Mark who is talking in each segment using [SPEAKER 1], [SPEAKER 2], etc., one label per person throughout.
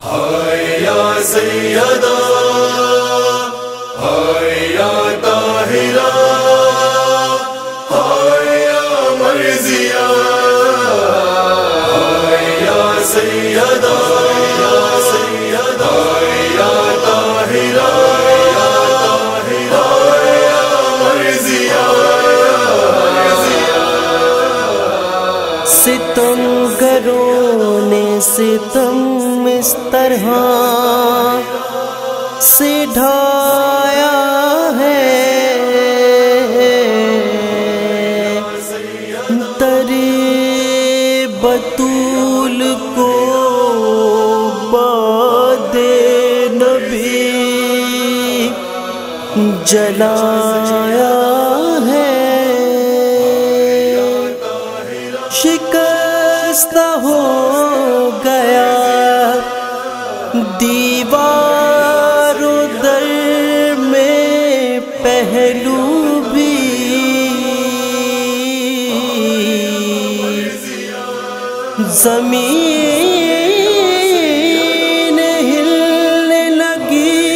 [SPEAKER 1] ہائے یا سیدہ ہائے یا طاہرہ ہائے یا مرضیہ ہائے یا سیدہ ہائے یا طاہرہ ہائے یا مرضیہ
[SPEAKER 2] ستم گروں نے ستم اس طرح سے ڈھایا ہے، در بطول کو باد نبی جلایا ہے، شکستہ ہو گیا دیوار و در میں پہلو بھی، زمین ہلنے لگی،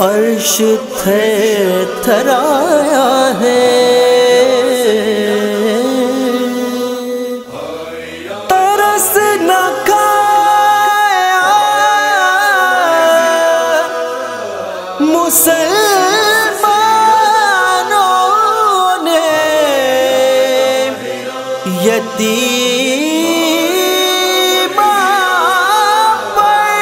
[SPEAKER 2] عرش تھر تھرایا ہے، مسلمانوں نے یتیماں پر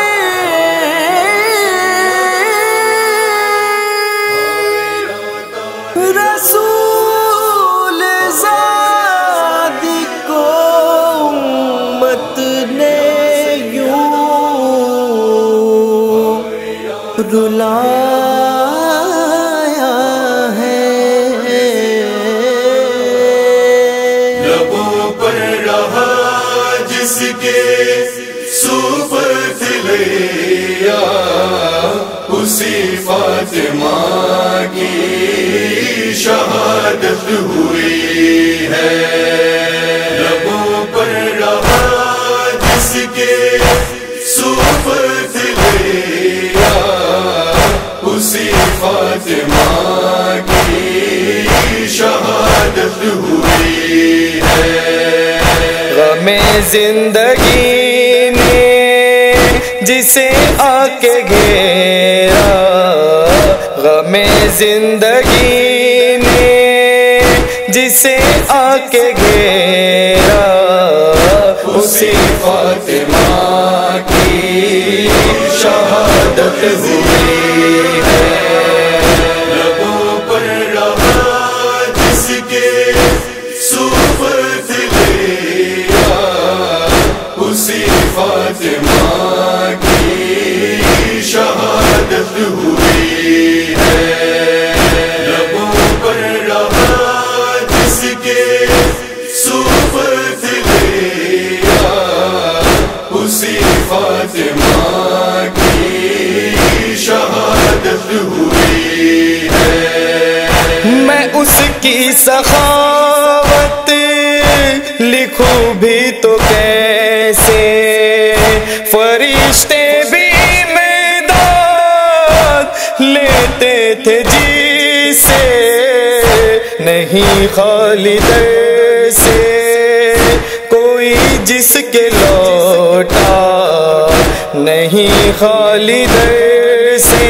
[SPEAKER 2] رسول زادی کو امت نے یوں رلایا ہے،
[SPEAKER 1] لبوں پر رہا جس کے صوفت لیا، اسی فاطمہ کی شہادت ہوئی ہے، لبوں پر رہا جس کے صوفت لیا، اسی فاطمہ کی شہادت ہوئی ہے،
[SPEAKER 3] غم زندگی نے جسے آ کے گھیرا، غم زندگی نے جسے آ کے گھیرا،
[SPEAKER 1] اسی فاطمہ کی شہادت ہوئی ہے، لبوں پر رہا جس کے صوفت لیا، اسی فاطمہ کی شہادت ہوئی ہے، لبوں پر رہا جس کے صوفت لیا، اسی فاطمہ کی شہادت ہوئی ہے،
[SPEAKER 3] میں اس کی سخاوت لکھوں بھی تو کیسے، فرشتے بھی میدان لیتے تھے جی سے، نہیں خالی در سے کوئی جس کے لوٹا، نہیں خالی در سے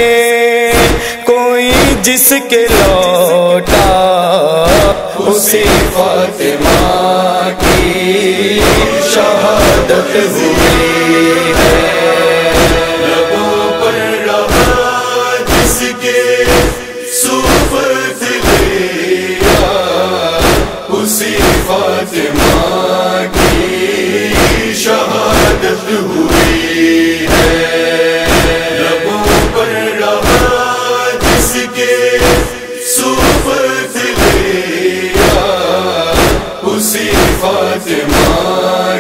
[SPEAKER 3] کوئی جس کے لوٹا،
[SPEAKER 1] اسی فاطمہ کی شہادت ہوئی ہے، لبوں پر رہا جس کے صوفت لیا، اسی فاطمہ کی شہادت ہوئی ہے، لبوں پر رہا جس کے صوفت لیا، اسی فاطمہ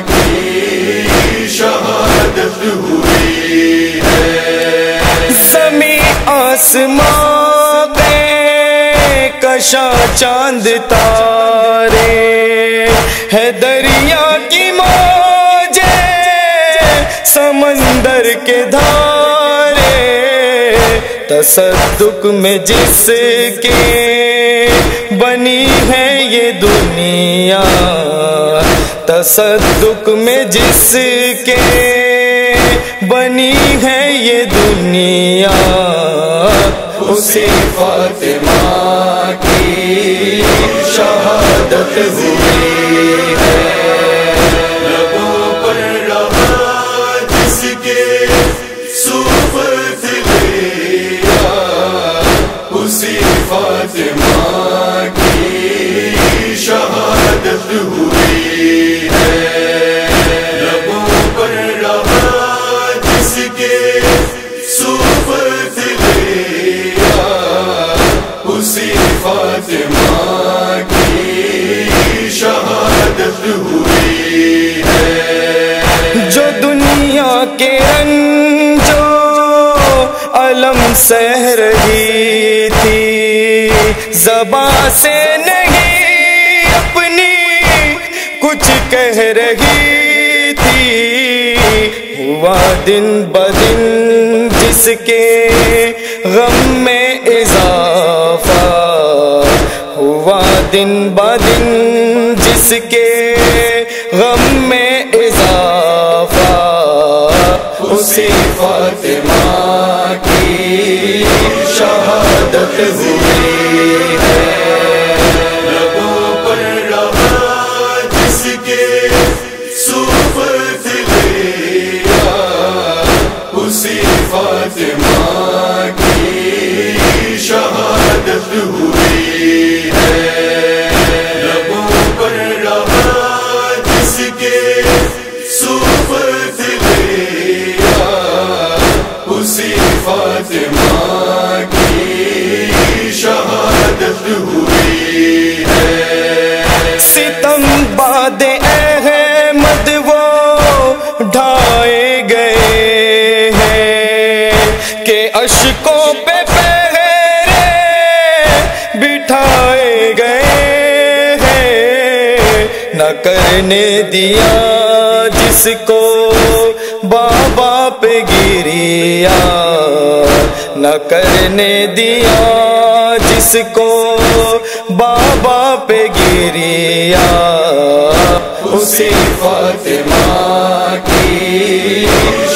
[SPEAKER 1] کی شہادت ہوئی ہے،
[SPEAKER 3] زمین آسمان پہ کشاں چاند تارے ہے دریا کی موج کے دھارے، تصدق میں جس کے بنی ہے یہ دنیا، تصدق میں جس کے بنی ہے یہ دنیا،
[SPEAKER 1] اسی فاطمہ کی شہادت ہوئی ہے، لبوں پر رہا جس کے صحبت لیا، اسی فاطمہ کی شہادت ہوئی ہے، لبوں پر رہا جس کے صحبت لیا، اسی فاطمہ کی شہادت ہوئی ہے،
[SPEAKER 3] جو دنیا کے رنجو علم سہ رہی تھی، زبان سے نہیں اپنی کچھ کہہ رہی تھی، ہوا دن بدن جس کے غم میں اضافہ، ہوا دن بدن جس کے غم میں اضافہ،
[SPEAKER 1] اسی فاطمہ کی شہادت ہوئی ہے، لبوں پر رہا جس کے صحبت لیا، اسی فاطمہ کی شہادت ہوئی ہے، لبوں پر رہا جس کے صحبت لیا، اسی فاطمہ کی شہادت ہوئی ہے،
[SPEAKER 3] ستم باد احمد وہ ڈھائے گئے ہیں کہ اشکوں پہ پہرے بٹھائے گئے ہیں، نہ کرنے دیا جس کو بابا پہ گریا، نہ کرنے دیا جس کو بابا پہ گریا،
[SPEAKER 1] اسی فاطمہ کی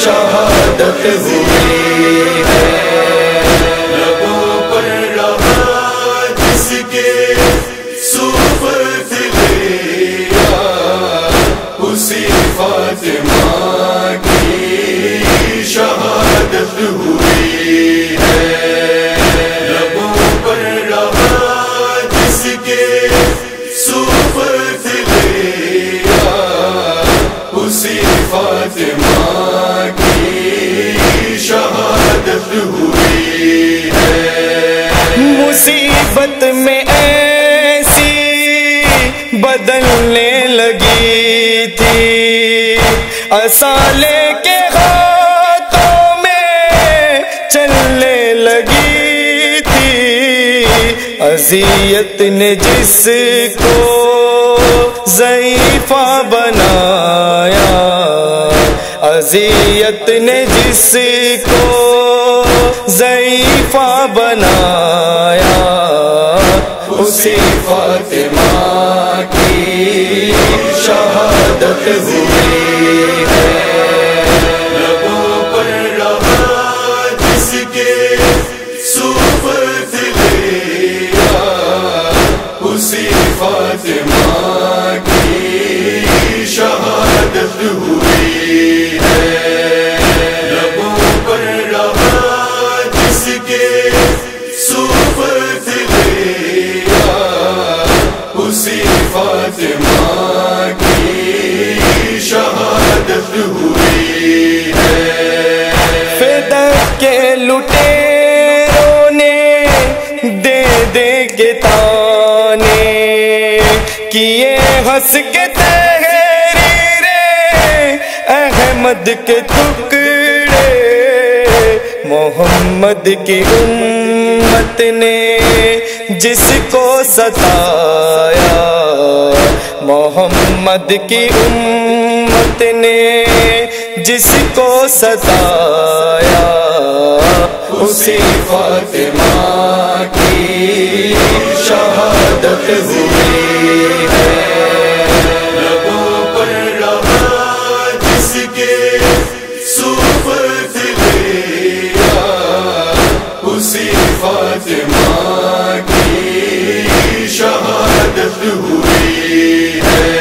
[SPEAKER 1] شہادت ہوئی ہے، لبوں پر رہا جس کے صحبت لیا، اسی فاطمہ کی شہادت ہوئی ہے، لبوں پر رہا جس کے صحبت لیا، اسی فاطمہ کی شہادت ہوئی ہے،
[SPEAKER 3] مصیبت میں ایسی بدلنے لگی تھی، اصالے کے ہاتھوں میں چلنے لگی تھی، اذیت نے جس کو ضعیفہ بنایا، اذیت نے جس کو ضعیفہ بنایا،
[SPEAKER 1] اسی فاطمہ کی شہادت ہوئی ہے، لبوں پر رہا جس کے صحبت لیا، اسی فاطمہ کی شہادت ہوئی ہے، لبوں پر رہا جس کے صحبت لیا، اسی فاطمہ کی شہادت ہوئی ہے،
[SPEAKER 3] فدق کے لٹیروں نے دے دے کے تانے کیے، ہنس کے تحریر احمد کے ٹکڑے، محمد کی امت نے جس کو ستایا، محمد کی امت نے جس کو ستایا
[SPEAKER 1] اسی فاطمہ کی شہادت ہوئی ہے، لبوں پر رہا جس کے صحبت لیا، اسی فاطمہ کی شہادت ہوئی ہے،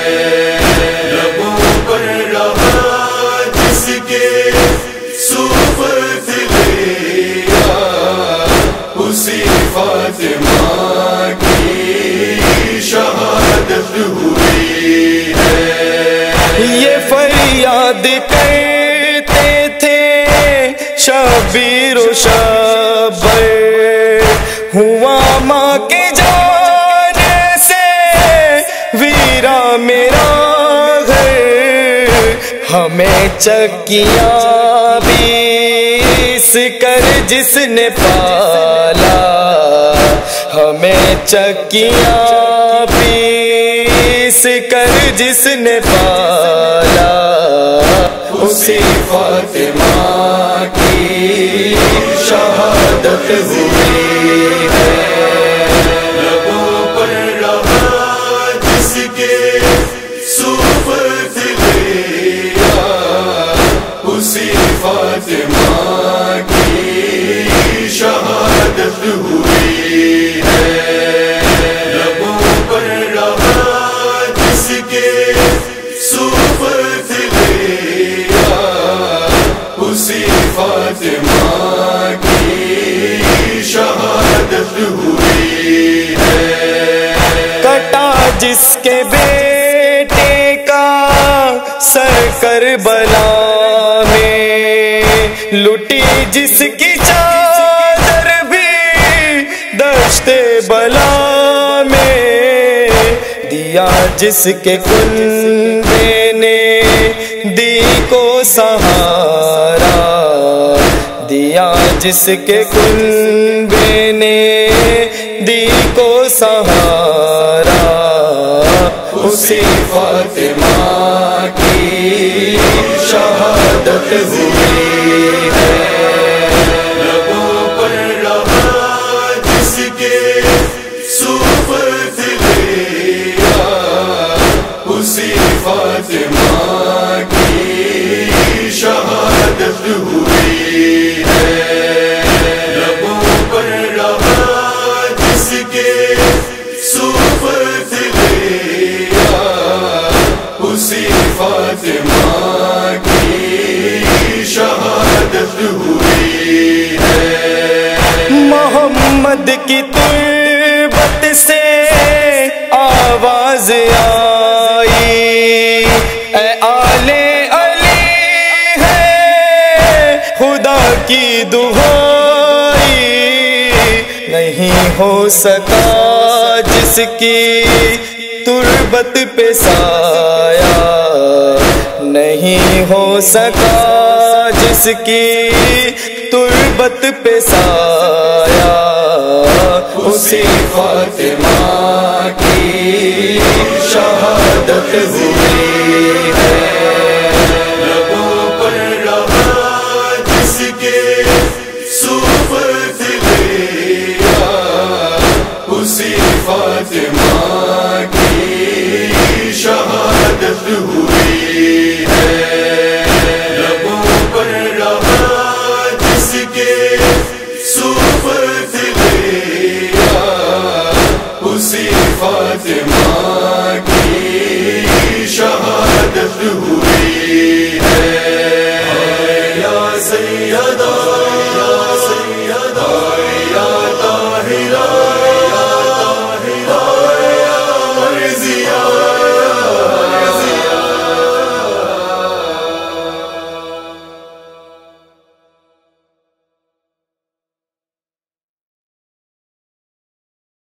[SPEAKER 1] لبوں پر رہا جس کے صحبت لیا، اسی فاطمہ کی شہادت ہوئی ہے۔
[SPEAKER 3] یہ فریاد کرتے تھے شبیر و شبر، ہوا ماں کے جانے سے ویرا میرا گھر، ہمیں چکیاں بیس کر جس نے پالا، ہمیں چکیاں بیس کر جس نے پالا،
[SPEAKER 1] اسی فاطمہ کی شہادت ہوئی ہے، لبوں پر رہا جس کے صحبت لیا، اسی فاطمہ کی شہادت ہوئی ہے، لبوں پر رہا جس کے صحبت لیا، اسی فاطمہ کی شہادت ہوئی ہے۔
[SPEAKER 3] کٹا جس کے بیٹے کا سر کربلا میں، لٹی جس کی چادر بھی دشت بلا میں، دیا جس کے کنبے نے دی کو سہارا، دیا جس کے کنبے نے دی کو سہارا،
[SPEAKER 1] اسی فاطمہ کی شہادت ہوئی ہے، لبوں پر رہا جس کے صحبت لیا، اسی فاطمہ کی شہادت ہوئی ہے، لبوں پر رہا جس کے صحبت لیا، اسی فاطمہ کی شہادت ہوئی ہے۔
[SPEAKER 3] محمد کی تربت سے آواز آئی، اے آل علی ہے خدا کی دعائی، نہیں ہو سکا جس کی تربت پہ سایہ، نہیں ہو سکا جس کی تربت پہ سایہ،
[SPEAKER 1] اسی فاطمہ کی شہادت ہوئی ہے، لبوں پر رہا جس کے صحبت لیا، اسی فاطمہ کی شہادت ہوئی ہے، لبوں پر رہا جس کے صحبت لیا، اسی فاطمہ